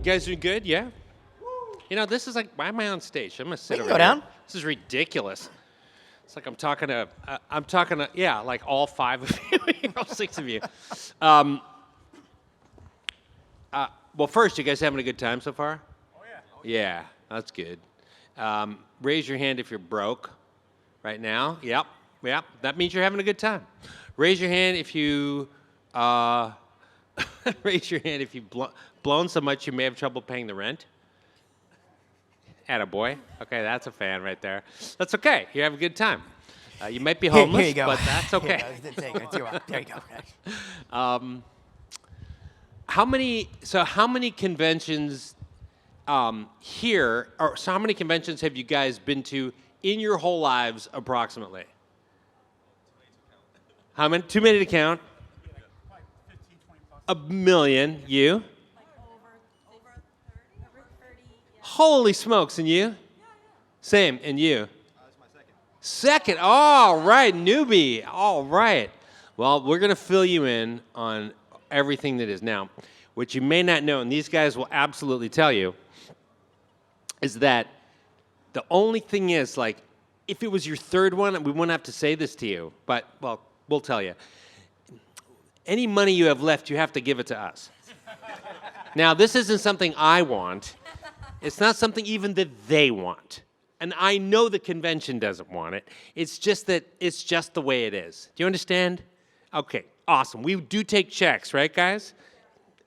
guys doing good? Yeah? You know, this is like, why am I on stage? I'm going to sit over go down. here. This is ridiculous. It's like I'm talking to, yeah, like all 5 of you, all 6 of you. Well, first, you guys having a good time so far? Oh, yeah. Yeah, that's good. Raise your hand if you're broke right now. Yep. That means you're having a good time. Raise your hand if you, raise your hand if you've blown so much you may have trouble paying the rent. Attaboy. Okay, that's a fan right there. That's okay. You have a good time. You might be homeless, here you go. but that's okay. There you go. How many conventions here, or so how many conventions have you guys been to in your whole lives, approximately? How many? Too many to count? Like 15, 20 plus. A million. You? Like over 30. Yeah. Holy smokes, and you? Same, and you? That's my second. All right, newbie. All right. Well, we're going to fill you in on everything that is. Now, what you may not know, and these guys will absolutely tell you, is that the only thing is, like, if it was your third one, we wouldn't have to say this to you, but, well, we'll tell you. Any money you have left, you have to give it to us. Now, this isn't something I want. It's not something even that they want. And I know the convention doesn't want it. It's just that it's just the way it is. Do you understand? Okay, awesome. We do take checks, right, guys?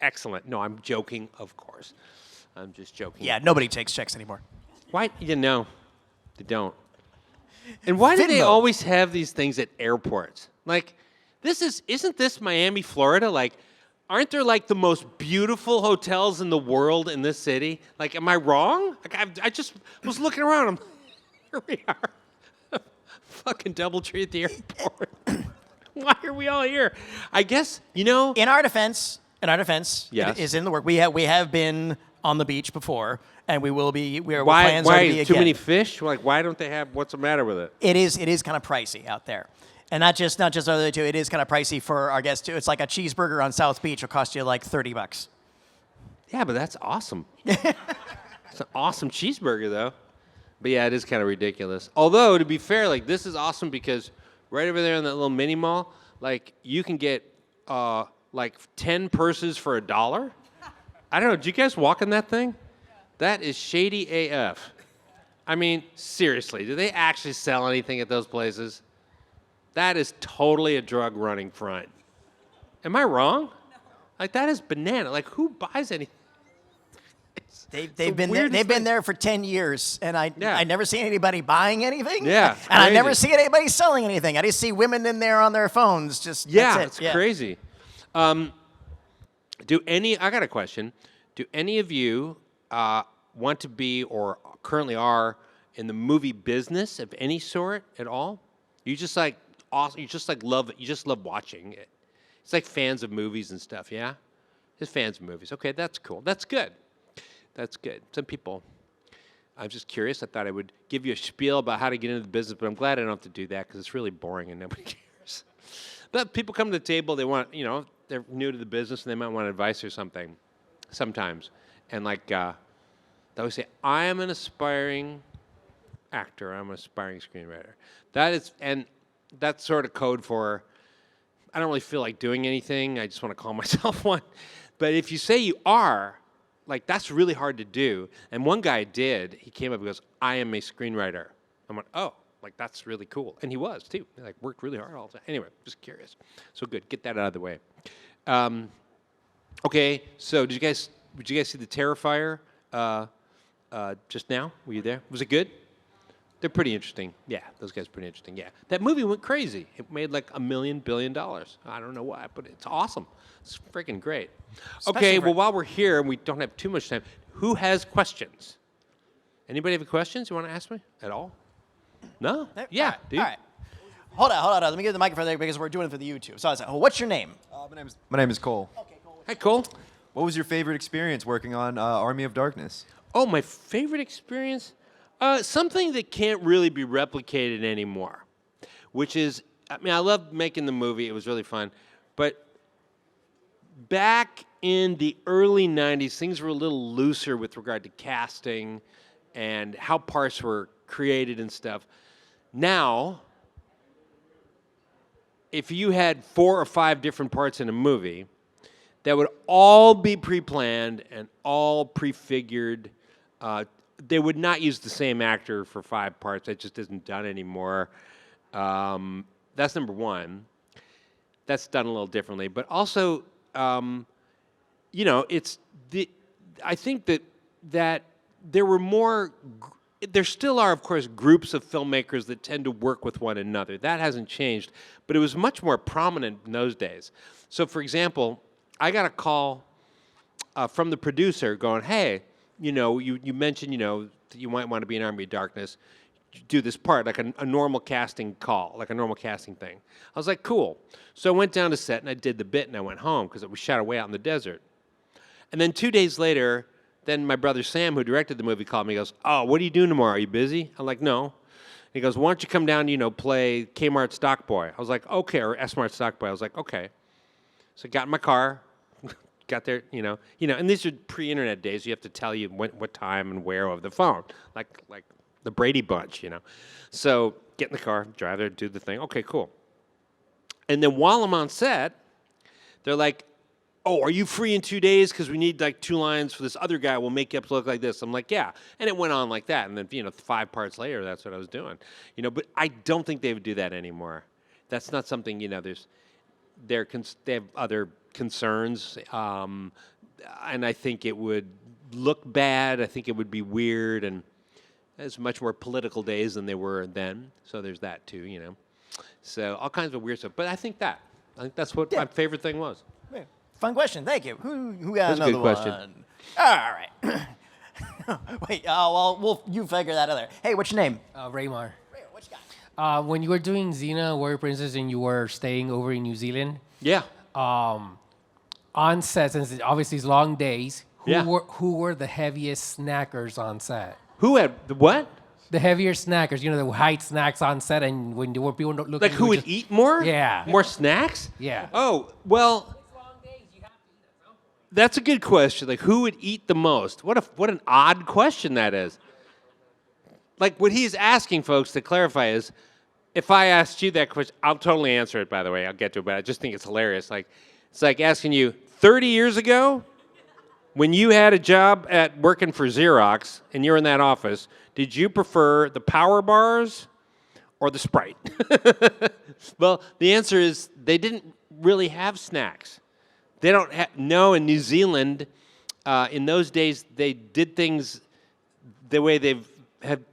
Excellent. No, I'm joking, of course. I'm just joking. Yeah, nobody takes checks anymore. Why? You know, they don't. And why do they Venmo. always have these things at airports? Like, isn't this Miami, Florida? Like, aren't there like the most beautiful hotels in the world in this city? Like, am I wrong? Like, I just was looking around. Here we are. Fucking DoubleTree at the airport. Why are we all here? I guess, you know. In our defense, Yes. it is in the work. We have been on the beach before, and we will be. Our Why plans are to be too again. many fish? Like, why don't they have? What's the matter with it? It is kind of pricey out there, and not just the other two. It is kind of pricey for our guests too. It's like a cheeseburger on South Beach will cost you like $30. Yeah, but that's awesome. It's an awesome cheeseburger, though. But yeah, it is kind of ridiculous. Although, to be fair, like, this is awesome because right over there in that little mini mall, like, you can get like 10 purses for $1. I don't know. Did you guys walk in that thing? That is shady AF. I mean, seriously, do they actually sell anything at those places? That is totally a drug running front. Am I wrong? No. Like, that is banana. Like, who buys anything? They've been there for 10 years, and I never see anybody buying anything. Yeah, and I never see anybody selling anything. I just see women in there on their phones. That's it. Crazy. I got a question. Do any of you want to be or currently are in the movie business of any sort at all? You just like awesome. You just like love it. You just love watching it. It's like fans of movies and stuff. Yeah, just fans of movies. Okay, that's cool. That's good. That's good. Some people. I'm just curious. I thought I would give you a spiel about how to get into the business, but I'm glad I don't have to do that because it's really boring and nobody cares. But people come to the table. They want, they're new to the business and they might want advice or something. Sometimes, and like they always say, I am an aspiring actor. I'm an aspiring screenwriter. That's sort of code for I don't really feel like doing anything. I just want to call myself one. But if you say you are, like, that's really hard to do. And one guy did. He came up and goes, I am a screenwriter. I went, oh, like, that's really cool. And he was, too. He, like, worked really hard all the time. Anyway, just curious. So good. Get that out of the way. Okay, so did you guys see the Terrifier just now? Were you there? Was it good? They're pretty interesting. Yeah, those guys are pretty interesting. Yeah, that movie went crazy. It made like $1 billion. I don't know why, but it's awesome. It's freaking great. Okay, well, while we're here and we don't have too much time, who has questions? Anybody have questions you want to ask me at all? No? Yeah, dude. All right. Hold on. Let me get the microphone there because we're doing it for the YouTube. So I was like, what's your name? My name is Cole. Okay, Cole. Hey, Cole. What was your favorite experience working on Army of Darkness? Oh, my favorite experience? Something that can't really be replicated anymore, which is, I mean, I loved making the movie. It was really fun. But back in the early 90s, things were a little looser with regard to casting and how parts were created and stuff. Now, if you had 4 or 5 different parts in a movie, that would all be pre-planned and all prefigured. They would not use the same actor for 5 parts. That just isn't done anymore. That's number one. That's done a little differently. But also, you know, I think that there were more. There still are, of course, groups of filmmakers that tend to work with one another. That hasn't changed, but it was much more prominent in those days. So, for example, I got a call from the producer going, "Hey, you know, you mentioned, you know, that you might want to be in Army of Darkness. Do this part, like a normal casting call, like a normal casting thing." I was like, "Cool." So I went down to set and I did the bit and I went home because it was shot away out in the desert. And then 2 days later, then my brother Sam, who directed the movie, called me. He goes, "Oh, what are you doing tomorrow? Are you busy?" I'm like, "No." He goes, "Why don't you come down, you know, play Kmart Stock Boy?" I was like, "Okay," or S-Mart Stock Boy. I was like, "Okay." So I got in my car, got there, you know, and these are pre-internet days. You have to tell you what time and where over the phone, like the Brady Bunch, you know. So get in the car, drive there, do the thing. Okay, cool. And then while I'm on set, they're like, "Oh, are you free in 2 days? Because we need like 2 lines for this other guy. We'll make you up to look like this." I'm like, "Yeah." And it went on like that. And then, you know, 5 parts later, that's what I was doing. You know, but I don't think they would do that anymore. That's not something, you know, they have other concerns. And I think it would look bad. I think it would be weird. And it's much more political days than they were then. So there's that too, you know. So all kinds of weird stuff. But I think that's what my favorite thing was. Yeah. Fun question. Thank you. Who got That's a another good question. one? All right. Wait. Well, you figure that out there. Hey, what's your name? Raymar. Ray, what you got? When you were doing Xena Warrior Princess and you were staying over in New Zealand, Yeah. on set, since obviously it's long days, Yeah. who were the heaviest snackers on set? Who had the what? The heavier snackers, you know, the hide snacks on set, and when there were people looking, Like who would eat more? Yeah. More snacks? Yeah. Oh, well, that's a good question. Like who would eat the most? What an odd question that is. Like what he's asking folks to clarify is, if I asked you that question, I'll totally answer it, by the way. I'll get to it, but I just think it's hilarious. Like it's like asking you 30 years ago, when you had a job at working for Xerox and you're in that office, did you prefer the Power Bars or the Sprite? Well, the answer is they didn't really have snacks. They don't have, no, in New Zealand, in those days, they did things the way they've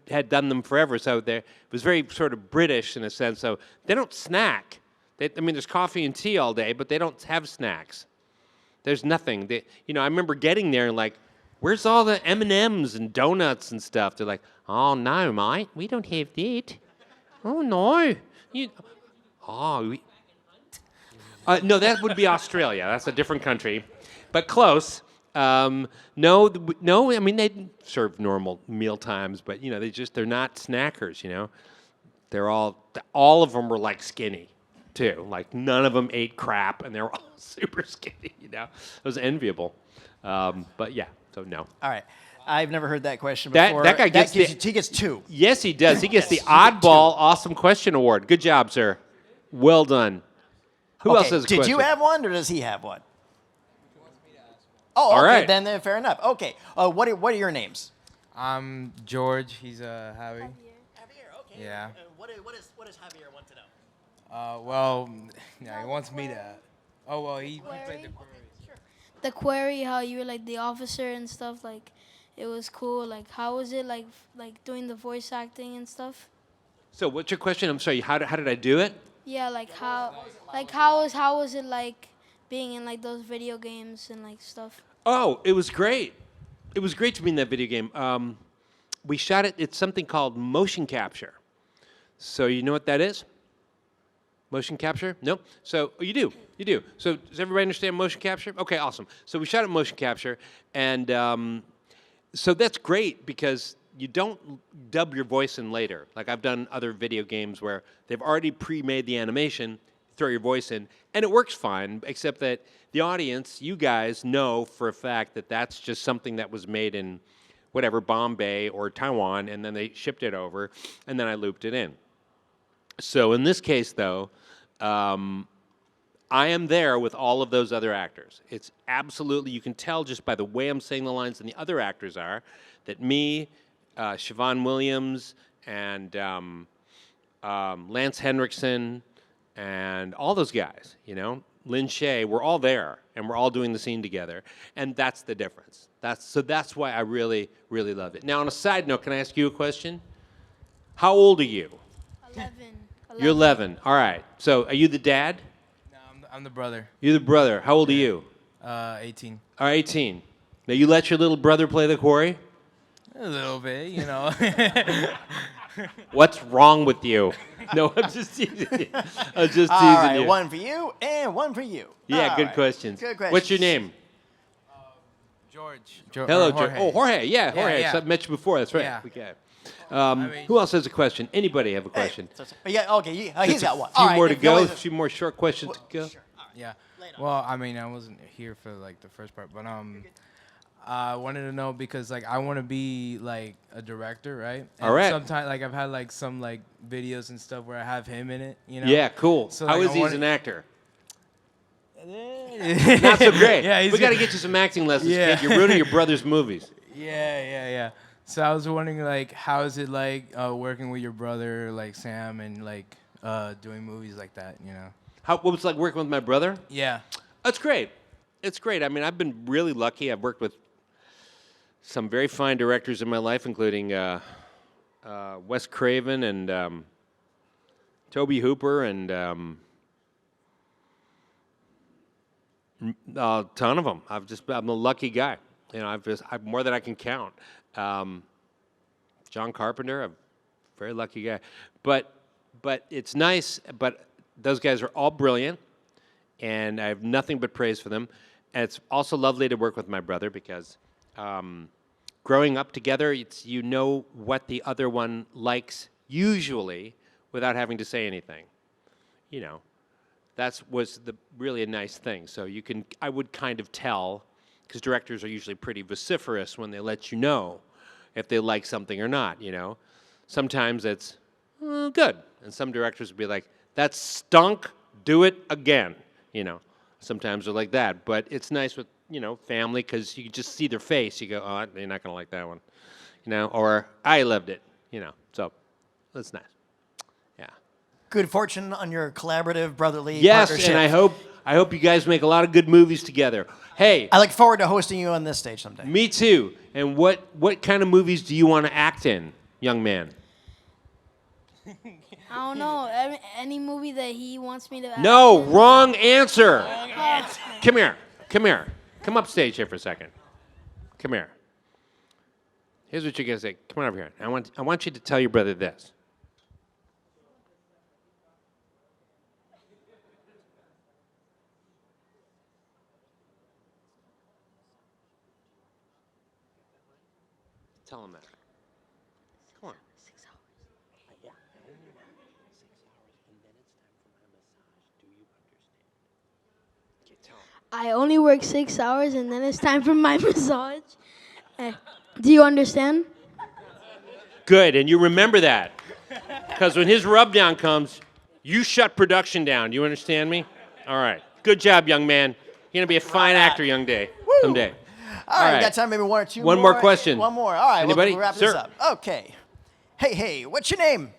had done them forever. So it was very sort of British in a sense. So they don't snack. I mean, there's coffee and tea all day, but they don't have snacks. There's nothing. You know, I remember getting there and like, "Where's all the M&Ms and donuts and stuff?" They're like, "Oh, no, mate, we don't have that." "Oh, no. No, that would be Australia. That's a different country, but close. No. I mean, they serve normal meal times, but you know, they're not snackers. You know, they're all of them were like skinny, too. Like none of them ate crap, and they were all super skinny. You know, it was enviable. But yeah, so no. All right. I've never heard that question That- before. that guy gets gives the- you, he gets 2. Yes, he does. He gets the oddball awesome question award. Good job, sir. Well done. Who else has a Did question? you have one, or does he have one? Oh, All okay. right. Then fair enough. Okay. What are your names? I'm George. He's Javi. Javier. Okay. Yeah. What does Javier want to know? Well, yeah, he wants me to. Oh well, he played the Quarry. The Quarry, how you were like the officer and stuff, like it was cool. Like how was it like doing the voice acting and stuff? So what's your question? I'm sorry. How did I do it? Yeah, how was it like being in like those video games and like stuff? Oh, it was great. It was great to be in that video game. We shot it. It's something called motion capture. So you know what that is? Motion capture? No? So you do. So does everybody understand motion capture? Okay, awesome. So we shot it motion capture, and so that's great because you don't dub your voice in later. Like I've done other video games where they've already pre-made the animation. throw your voice in, and it works fine, except that the audience, you guys know for a fact that that's just something that was made in whatever, Bombay or Taiwan, and then they shipped it over, and then I looped it in. So in this case, though, I am there with all of those other actors. It's absolutely, you can tell just by the way I'm saying the lines and the other actors are, that me, Siobhan Williams, and Lance Henriksen, and all those guys, you know, Lin Shaye, we're all there, and we're all doing the scene together, and that's the difference. That's why I really, really loved it. Now, on a side note, can I ask you a question? How old are you? 11. You're 11. All right. So, are you the dad? No, I'm the brother. You're the brother. How old are you? 18. All right, 18. Now, you let your little brother play the Quarry? A little bit, you know. What's wrong with you? No, I'm just teasing you. I'm just teasing All right, you. one for you and one for you. Yeah, All good right. questions. Good questions. What's your name? George. Hello, Jorge. Jorge. Oh, Jorge. Yeah, Jorge. yeah. So I met you before. That's right. Yeah. Okay. mean- Who else has a question? Anybody have a question? Yeah, okay, he's got one. A few All right, more to if you go. A always- few more short questions to go. Yeah. Well, I mean, I wasn't here for like the first part, but I wanted to know because like I want to be like a director, right? All right. Sometimes like I've had like some like videos and stuff where I have him in it, you know. Yeah, cool. So, How like, is I he as wanted- an actor? Not Not so great. Yeah, he's we got to good. get you some acting lessons, Yeah. kid. You're ruining your brother's movies. Yeah. So I was wondering, like, how is it like working with your brother, like Sam, and like doing movies like that, you know? What was it like working with my brother? Yeah. It's great. It's great. I mean, I've been really lucky. I've worked with some very fine directors in my life, including Wes Craven and Toby Hooper and a ton of them. I'm a lucky guy. You know, I've more than I can count. John Carpenter, I'm a very lucky guy. But it's nice. But those guys are all brilliant, and I have nothing but praise for them. And it's also lovely to work with my brother because growing up together, you know what the other one likes usually without having to say anything. You know, was really a nice thing. So I would kind of tell, because directors are usually pretty vociferous when they let you know if they like something or not, you know. Sometimes it's good, and some directors would be like, that stunk, do it again, you know. Sometimes they're like that, but it's nice with, you know, family, because you can just see their face. You go, oh, they're not going to like that one, you know, or I loved it, you know. So that's nice. Yeah. Good fortune on your collaborative brotherly Yes, partnership. and I hope you guys make a lot of good movies together. Hey, I look forward to hosting you on this stage someday. me too. And what kind of movies do you want to act in, young man? I don't know. Any movie that he wants me to act No, in. wrong answer. Come here. Come up stage here for a second. Come here. Here's what you're gonna say. Come on over here. I want you to tell your brother this. Tell him that. Come on. 6 hours. Yeah. 6 hours, and then it's time for my massage. Do you understand? Okay, tell him. I only work 6 hours and then it's time for my massage. Do you understand? Good, and you remember that. Because when his rub down comes, you shut production down. Do you understand me? All right. Good job, young man. You're going to be a fine actor someday. All right, got time maybe one or two One more question. One more. All right, Anybody? we'll wrap Sir. this up. Okay. Hey, what's your name?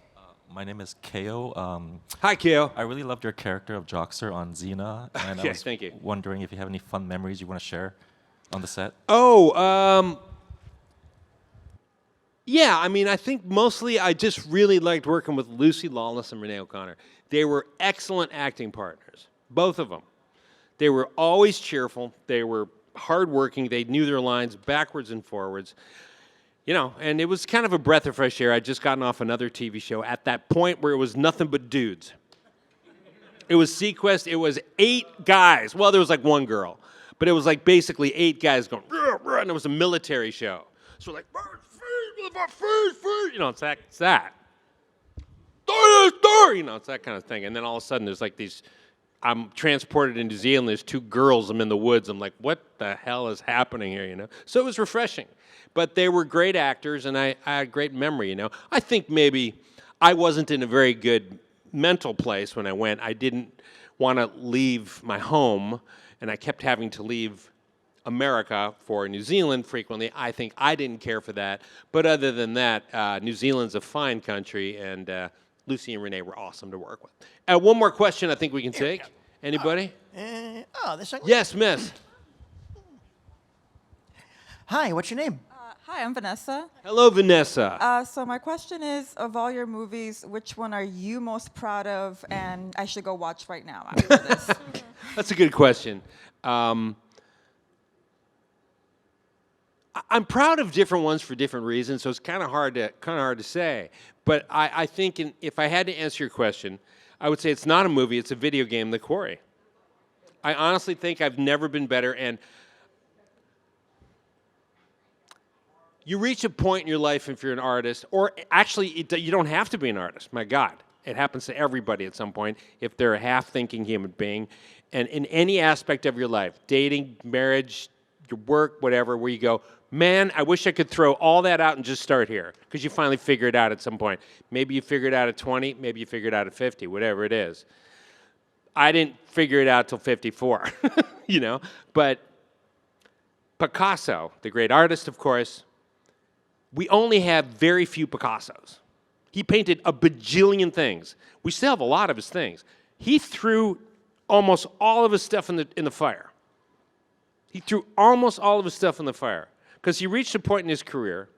My name is Ko. Hi, Keo. I really loved your character of Joxer on Xena, and Okay, I was thank you. wondering if you have any fun memories you want to share on the set. Oh, yeah, I mean, I think mostly I just really liked working with Lucy Lawless and Renee O'Connor. They were excellent acting partners, both of them. They were always cheerful. They were hardworking. They knew their lines backwards and forwards. You know, and it was kind of a breath of fresh air. I'd just gotten off another TV show at that point where it was nothing but dudes. It was SeaQuest. It was 8 guys. Well, there was like 1 girl. But it was like basically 8 guys going, rah, rah, and it was a military show. So like, you know, it's that. You know, it's that kind of thing. And then all of a sudden there's like these I'm transported to New Zealand. There's 2 girls. I'm in the woods. I'm like, what the hell is happening here? You know. So it was refreshing, but they were great actors, and I had great memory. You know. I think maybe I wasn't in a very good mental place when I went. I didn't want to leave my home, and I kept having to leave America for New Zealand frequently. I think I didn't care for that. But other than that, New Zealand's a fine country, and Lucy and Renee were awesome to work with. One more question I think we can take. Anybody? This one? Yes, miss. Hi, what's your name? Hi, I'm Vanessa. Hello, Vanessa. So my question is, of all your movies, which one are you most proud of and I should go watch right now after this? That's a good question. I'm proud of different ones for different reasons, so it's kind of hard to say. But I think if I had to answer your question, I would say it's not a movie; it's a video game, The Quarry. I honestly think I've never been better, and you reach a point in your life if you're an artist, or actually you don't have to be an artist. My God, it happens to everybody at some point if they're a half-thinking human being, and in any aspect of your life, dating, marriage, your work, whatever, where you go, man, I wish I could throw all that out and just start here, because you finally figure it out at some point. Maybe you figure it out at 20, maybe you figure it out at 50, whatever it is. I didn't figure it out till 54, you know. But Picasso, the great artist, of course, we only have very few Picassos. He painted a bajillion things. We still have a lot of his things. He threw almost all of his stuff in the fire. He threw almost all of his stuff in the fire because he reached a point in his career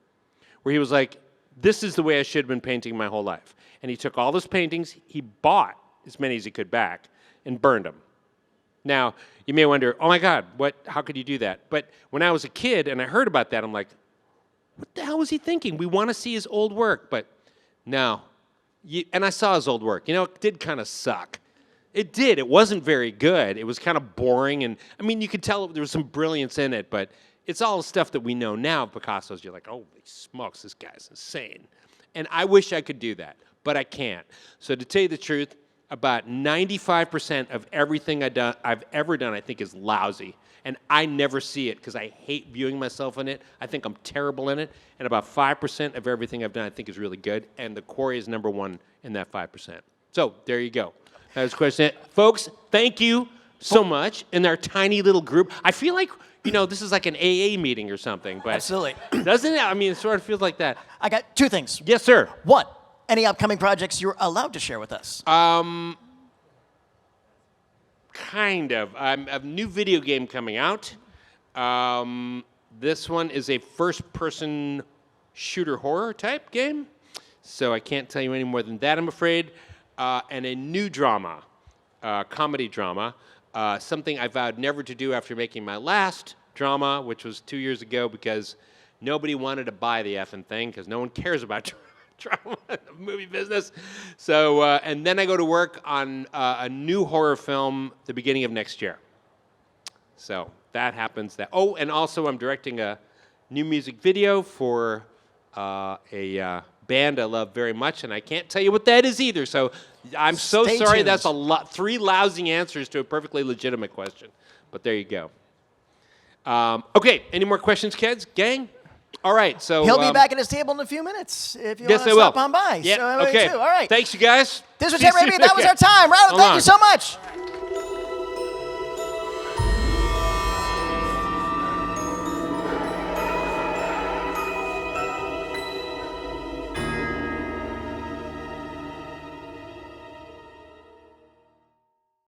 where he was like, this is the way I should have been painting my whole life. And he took all those paintings, he bought as many as he could back, and burned them. Now, you may wonder, oh my God, how could you do that? But when I was a kid and I heard about that, I'm like, what the hell was he thinking? We want to see his old work, but no. And I saw his old work. You know, it did kind of suck. It did. It wasn't very good. It was kind of boring. And, I mean, you could tell there was some brilliance in it, but it's all the stuff that we know now of Picasso's. You're like, holy smokes, this guy's insane. And I wish I could do that, but I can't. So to tell you the truth, about 95% of everything I've ever done, I think, is lousy. And I never see it because I hate viewing myself in it. I think I'm terrible in it. And about 5% of everything I've done, I think, is really good. And The Quarry is number 1 in that 5%. So there you go. That was a question. Folks, thank you so much in our tiny little group. I feel like, you know, this is like an AA meeting or something. But Absolutely. Doesn't it? I mean, it sort of feels like that. I got 2 things. Yes, sir. 1, any upcoming projects you're allowed to share with us? Kind of. I have a new video game coming out. This one is a first-person shooter horror type game. So I can't tell you any more than that, I'm afraid. And a new drama, comedy drama, something I vowed never to do after making my last drama, which was 2 years ago, because nobody wanted to buy the effing thing, because no one cares about drama in the movie business. So, and then I go to work on a new horror film the beginning of next year. So that happens. Oh, and also I'm directing a new music video for a band I love very much, and I can't tell you what that is either. So I'm so Stay sorry. tuned. That's 3 lousy answers to a perfectly legitimate question. But there you go. Okay, any more questions, kids? Gang? All right, so... He'll be back at his table in a few minutes if you yes, want to I will. stop on by. Yeah, So, okay. All right. Thanks, you guys. This was See you Jet Raimi. soon. That was our time. Ronald, Hold thank on. you so much.